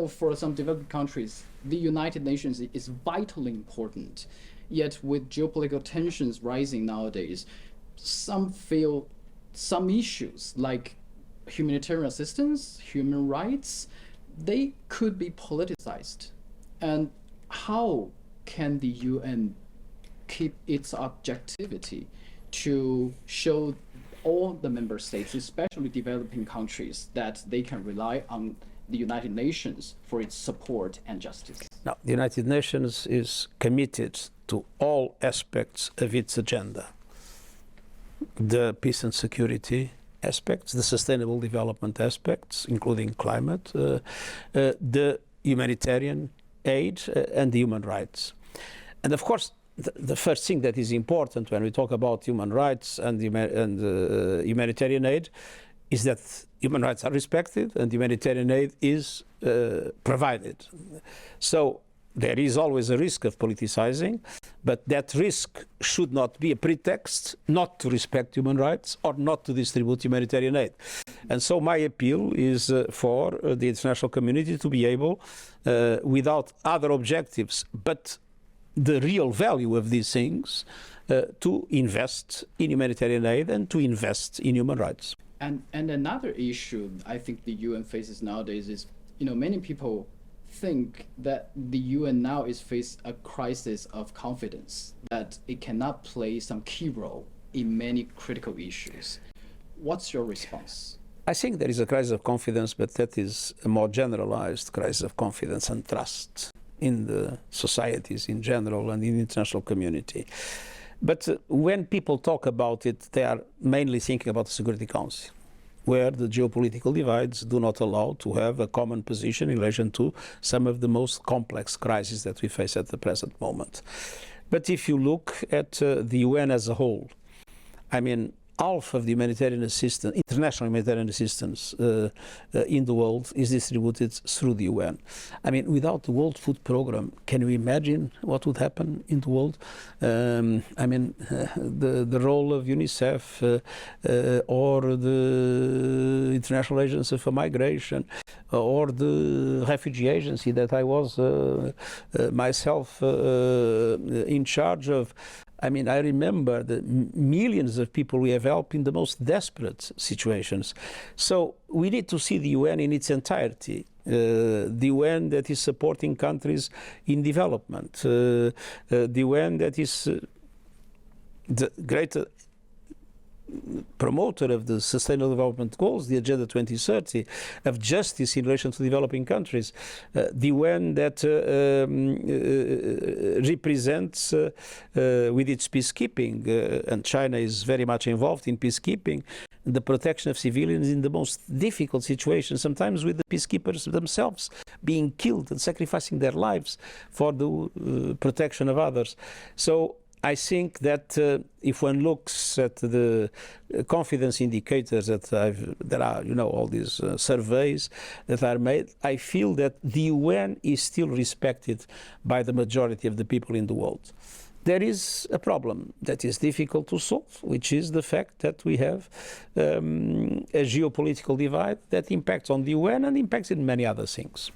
for some developed countries, the United Nations is vitally important. Yet with geopolitical tensions rising nowadays, some feel some issues like humanitarian assistance, human rights, they could be politicized. And how can the UN keep its objectivity to show all the member states, especially developing countries, that they can rely on the United Nations for its support and justice? Now, the United Nations is committed to all aspects of its agenda. The peace and security aspects, the sustainable development aspects, including climate, the humanitarian aid, and the human rights. And of course, the first thing that is important when we talk about human rights and humanitarian aid is that human rights are respected and humanitarian aid is provided. So there is always a risk of politicizing, but that risk should not be a pretext not to respect human rights or not to distribute humanitarian aid. And so my appeal is for the international community to be able, without other objectives, but the real value of these things, to invest in humanitarian aid and to invest in human rights. And another issue I think the UN faces nowadays is, many people think that the UN now is faced a crisis of confidence, that it cannot play some key role in many critical issues. What's your response? I think there is a crisis of confidence, but that is a more generalized crisis of confidence and trust in the societies in general and in the international community. But when people talk about it, they are mainly thinking about the Security Council, where the geopolitical divides do not allow to have a common position in relation to some of the most complex crises that we face at the present moment. But if you look at the UN as a whole, I mean, half of the humanitarian assistance, international humanitarian assistance in the world is distributed through the UN. I mean, without the World Food Programme, can you imagine what would happen in the world? I mean, the role of UNICEF or the International Agency for Migration or the Refugee Agency that I was myself in charge of. I mean, I remember the millions of people we have helped in the most desperate situations. So we need to see the UN in its entirety. The UN that is supporting countries in development. The UN that is the greater promoter of the Sustainable Development Goals, the Agenda 2030, of justice in relation to developing countries, the UN that represents with its peacekeeping, and China is very much involved in peacekeeping, the protection of civilians in the most difficult situations, sometimes with the peacekeepers themselves being killed and sacrificing their lives for the protection of others. So I think that if one looks at the confidence indicators there are, all these surveys that are made, I feel that the UN is still respected by the majority of the people in the world. There is a problem that is difficult to solve, which is the fact that we have a geopolitical divide that impacts on the UN and impacts in many other things.